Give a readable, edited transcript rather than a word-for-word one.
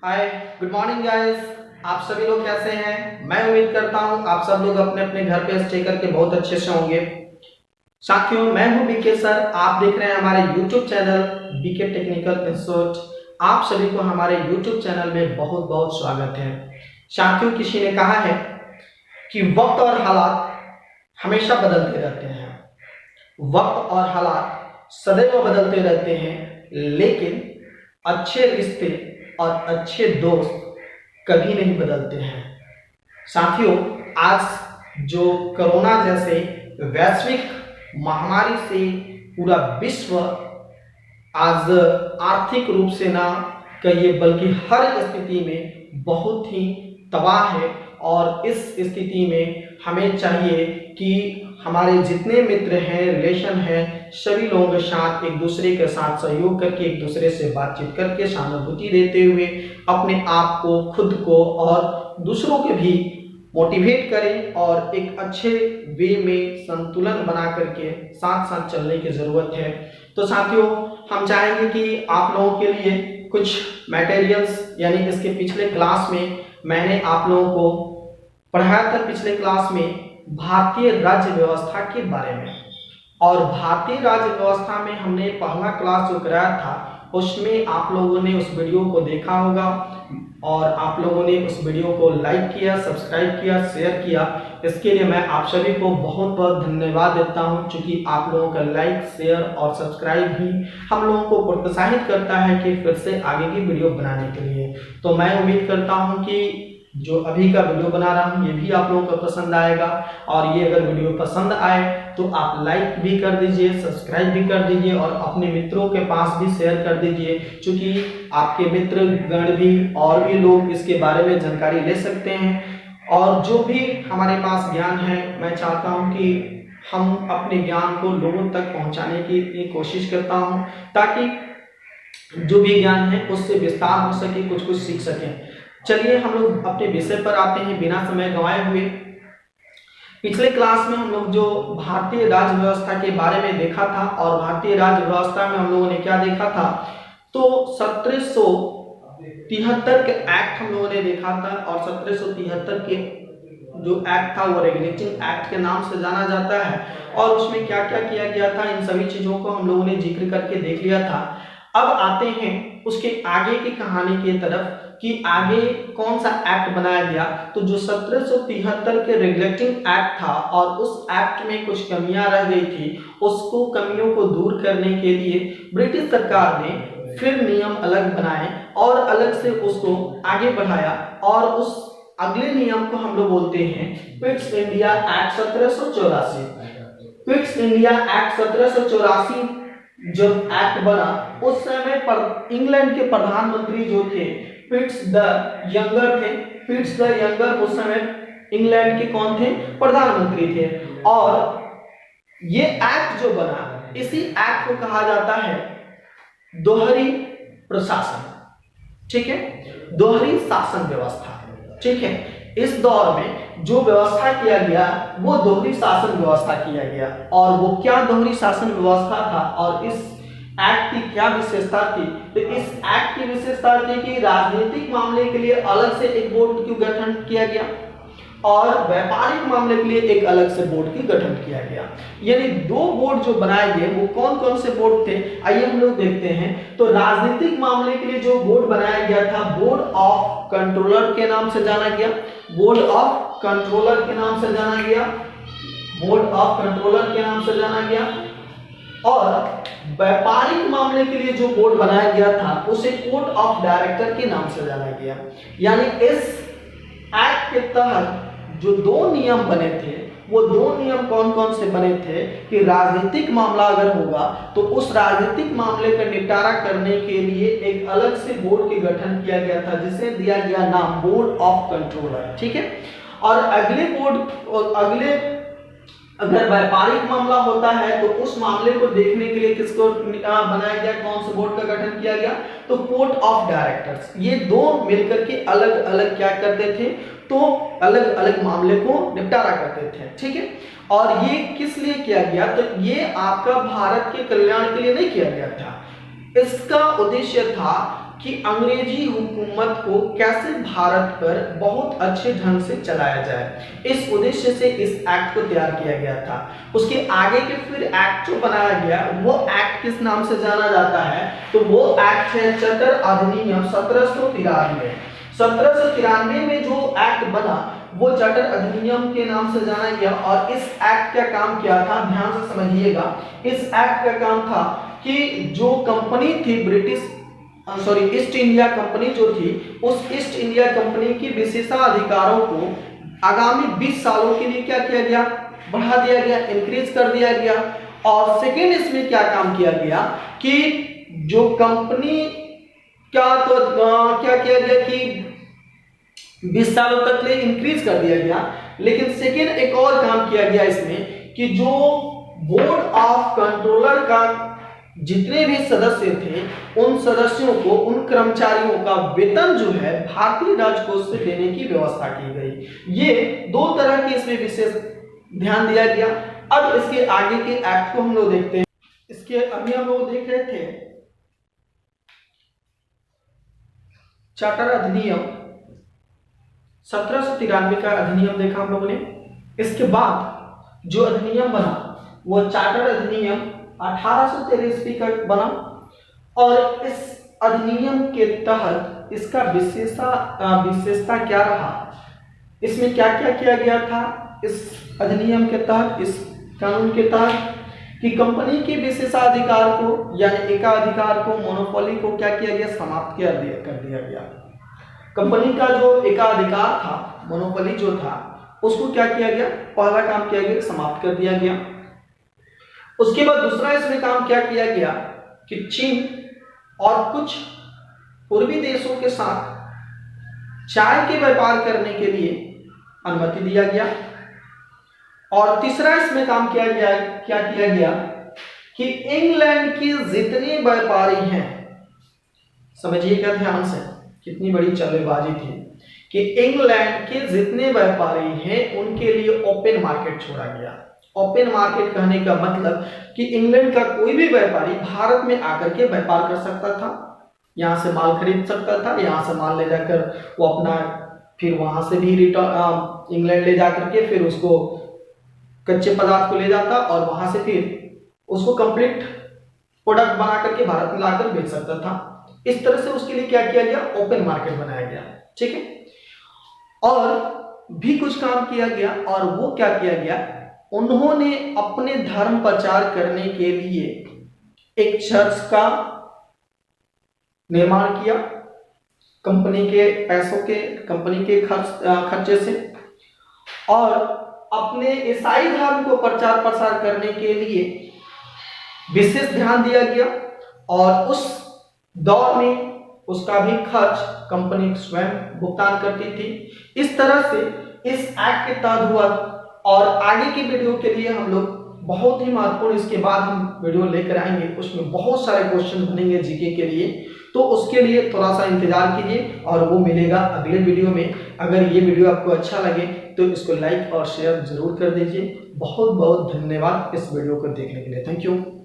हाय, good morning guys. आप सभी लोग कैसे हैं? मैं उम्मीद करता हूं आप सब लोग अपने अपने घर पे स्टे करके बहुत अच्छे से होंगे। साथियों, मैं हूं बीके सर। आप देख रहे हैं हमारे YouTube channel BK technical institute. आप सभी को हमारे यूट्यूब चैनल में बहुत बहुत स्वागत है। साथियों, किसी ने कहा है कि वक्त और हालात हमेशा बदलते रहते हैं। वक्त और हालात सदैव बदलते रहते हैं, लेकिन अच्छे रिश्ते और अच्छे दोस्त कभी नहीं बदलते हैं। साथियों, आज जो कोरोना जैसे वैश्विक महामारी से पूरा विश्व आज आर्थिक रूप से ना कहिए बल्कि हर स्थिति में बहुत ही तबाह है। और इस स्थिति में हमें चाहिए कि हमारे जितने मित्र हैं, रिलेशन हैं, सभी लोगों के साथ एक दूसरे के साथ सहयोग करके, एक दूसरे से बातचीत करके, सहानुभूति देते हुए अपने आप को, खुद को और दूसरों के भी मोटिवेट करें और एक अच्छे वे में संतुलन बना करके साथ साथ चलने की ज़रूरत है। तो साथियों, हम चाहेंगे कि आप लोगों के लिए कुछ मटेरियल्स, यानी इसके पिछले क्लास में मैंने आप लोगों को पढ़ाया था पिछले क्लास में भारतीय राज्य व्यवस्था के बारे में। और भारतीय राज्य व्यवस्था में हमने पहला क्लास जो कराया था उसमें आप लोगों ने उस वीडियो को देखा होगा और आप लोगों ने उस वीडियो को लाइक किया, सब्सक्राइब किया, शेयर किया। इसके लिए मैं आप सभी को बहुत बहुत धन्यवाद देता हूं, क्योंकि आप लोगों का लाइक, शेयर और सब्सक्राइब ही हम लोगों को प्रोत्साहित करता है कि फिर से आगे की वीडियो बनाने के लिए। तो मैं उम्मीद करता हूं कि जो अभी का वीडियो बना रहा हूं ये भी आप लोगों को पसंद आएगा। और ये अगर वीडियो पसंद आए तो आप लाइक भी कर दीजिए, सब्सक्राइब भी कर दीजिए और अपने मित्रों के पास भी शेयर कर दीजिए, क्योंकि आपके मित्र गण भी और भी लोग इसके बारे में जानकारी ले सकते हैं। और जो भी हमारे पास ज्ञान है, मैं चाहता हूं कि हम अपने ज्ञान को लोगों तक पहुंचाने की कोशिश करता हूं, ताकि जो भी ज्ञान है उससे विस्तार हो सके, कुछ कुछ सीख सकें। चलिए हम लोग अपने विषय पर आते हैं बिना समय गंवाए हुए। पिछले क्लास में हम लोग जो भारतीय राज्य व्यवस्था के बारे में देखा था, और भारतीय राज्य व्यवस्था में हम लोगों ने क्या देखा था, तो 1773 के एक्ट हम लोगों ने देखा था। और 1773 के जो एक्ट था वो रेगुलेटिंग एक्ट के नाम से जाना जाता है। और उसमें क्या क्या किया गया था, इन सभी चीजों को हम लोगों ने जिक्र करके देख लिया था। अब आते हैं उसके आगे की कहानी की तरफ कि आगे कौन सा एक्ट बनाया गया। तो जो 1773 के रेगुलेटिंग एक्ट था और उस एक्ट में कुछ कमियां रह गई थी, उसको कमियों को दूर करने के लिए ब्रिटिश सरकार ने फिर नियम अलग बनाए और अलग से उसको आगे बढ़ाया। और उस अगले नियम को हम लोग बोलते हैं Pitt's India act 1784। Pitt's India act 1784 जब एक्ट बना, उस समय पर इंग्लैंड के प्रधानमंत्री जो थे पिट्स द यंगर थे। पिट्स द यंगर उस समय इंग्लैंड के कौन थे? प्रधानमंत्री थे। और ये एक्ट जो बना, इसी एक्ट को कहा जाता है दोहरी प्रशासन। ठीक है, दोहरी शासन व्यवस्था। ठीक है, इस दौर में जो व्यवस्था किया गया वो दोहरी शासन व्यवस्था किया गया। और वो क्या दोहरी शासन व्यवस्था था और इस एक्ट की क्या विशेषता थी? तो इस एक्ट की विशेषता थी कि राजनीतिक मामले के लिए अलग से एक बोर्ड की गठन किया गया और व्यापारिक मामले के लिए एक अलग से बोर्ड की गठन किया गया। यानी दो बोर्ड जो बनाए गए वो कौन कौन से बोर्ड थे, आइए हम लोग देखते हैं। तो राजनीतिक मामले के लिए जो बोर्ड बनाया गया था, बोर्ड ऑफ कंट्रोलर के नाम से जाना गया। बोर्ड ऑफ कंट्रोलर के नाम से जाना गया। बोर्ड ऑफ कंट्रोलर के नाम से जाना गया। और व्यापारिक मामले के लिए जो बोर्ड बनाया गया था उसे कोर्ट ऑफ डायरेक्टर के नाम से जाना गया। यानी इस एक्ट के तहत जो दो नियम बने थे, वो दो नियम कौन कौन से बने थे कि राजनीतिक मामला अगर होगा तो उस राजनीतिक मामले का निपटारा करने के लिए एक अलग से बोर्ड के गठन किया गया था, जिसे दिया गया नाम बोर्ड ऑफ कंट्रोलर। ठीक है, और अगले बोर्ड अगर व्यापारिक मामला होता है तो उस मामले को देखने के लिए किसको बनाया गया, कौन से बोर्ड का गठन किया गया, तो कोर्ट ऑफ डायरेक्टर्स। ये दो मिलकर के अलग अलग क्या करते थे, तो अलग अलग मामले को निपटारा करते थे। ठीक है, और ये किस लिए किया गया, तो ये आपका भारत के कल्याण के लिए नहीं किया गया था। इसका उद्देश्य था कि अंग्रेजी हुकूमत को कैसे भारत पर बहुत अच्छे ढंग से चलाया जाए। इस उद्देश्य से इस एक्ट को तैयार किया गया था। उसके आगे के फिर एक्ट जो बनाया गया वो एक्ट किस नाम से जाना जाता है, तो वो एक्ट है चार्टर अधिनियम 1793। 1793 में जो एक्ट बना वो चार्टर अधिनियम के नाम से जाना गया। और इस एक्ट का काम क्या था, ध्यान से समझिएगा। इस एक्ट का काम था कि जो कंपनी थी ईस्ट इंडिया कंपनी जो थी, उस ईस्ट इंडिया कंपनी की विशेषाधिकारों को आगामी 20 सालों के लिए क्या किया गया, बढ़ा दिया गया, इंक्रीज कर दिया गया। और सेकेंड इसमें क्या काम किया गया कि जो कंपनी क्या किया गया कि 20 सालों तक लिए इंक्रीज कर दिया गया। लेकिन सेकेंड एक और काम किया गया इसमें कि जो बोर्ड ऑफ कंट्रोलर का जितने भी सदस्य थे, उन सदस्यों को, उन कर्मचारियों का वेतन जो है भारतीय राजकोष से देने की व्यवस्था की गई। ये दो तरह की इसमें विशेष ध्यान दिया गया। अब इसके आगे के एक्ट को हम लोग देखते हैं। इसके अभी हम लोग देख रहे थे चार्टर अधिनियम 1793 का अधिनियम देखा हम लोगों ने। इसके बाद जो अधिनियम बना वो चार्टर अधिनियम 1883 का बना। और इस अधिनियम के तहत इसका विशेषता क्या रहा, इसमें क्या क्या किया गया था इस अधिनियम के तहत, इस कानून के तहत, कि कंपनी के विशेषाधिकार को यानी एकाधिकार को, मोनोपोली को क्या किया गया, समाप्त कर दिया गया। कंपनी का जो एकाधिकार था, मोनोपोली जो था, उसको क्या किया गया, पहला काम किया गया, समाप्त कर दिया गया। उसके बाद दूसरा इसमें काम क्या किया गया कि चीन और कुछ पूर्वी देशों के साथ चाय के व्यापार करने के लिए अनुमति दिया गया। और तीसरा इसमें काम क्या किया गया कि इंग्लैंड के जितने व्यापारी हैं, समझिएगा ध्यान से, कितनी बड़ी चालबाजी थी, कि इंग्लैंड के जितने व्यापारी हैं उनके लिए ओपन मार्केट छोड़ा गया। ओपन मार्केट कहने का मतलब कि इंग्लैंड का कोई भी व्यापारी भारत में आकर के व्यापार कर सकता था, यहाँ से माल खरीद सकता था, यहाँ से माल ले जाकर वो अपना फिर वहां से भी रिटर्न इंग्लैंड ले जाकर के फिर उसको कच्चे पदार्थ को ले जाता और वहां से फिर उसको कंप्लीट प्रोडक्ट बना करके भारत में लाकर बेच सकता था। इस तरह से उसके लिए क्या किया गया, ओपन मार्केट बनाया गया। ठीक है। और भी कुछ काम किया गया, और वो क्या किया गया, उन्होंने अपने धर्म प्रचार करने के लिए एक चर्च का निर्माण किया कंपनी के पैसों के, कंपनी के खर्चे से। और अपने ईसाई धर्म को प्रचार प्रसार करने के लिए विशेष ध्यान दिया गया। और उस दौर में उसका भी खर्च कंपनी स्वयं भुगतान करती थी। इस तरह से इस एक्ट के तहत हुआ। और आगे की वीडियो के लिए हम लोग बहुत ही महत्वपूर्ण इसके बाद हम वीडियो लेकर आएंगे, उसमें बहुत सारे क्वेश्चन बनेंगे जीके के लिए, तो उसके लिए थोड़ा सा इंतजार कीजिए और वो मिलेगा अगले वीडियो में। अगर ये वीडियो आपको अच्छा लगे तो इसको लाइक और शेयर जरूर कर दीजिए। बहुत बहुत धन्यवाद इस वीडियो को देखने के लिए। Thank you.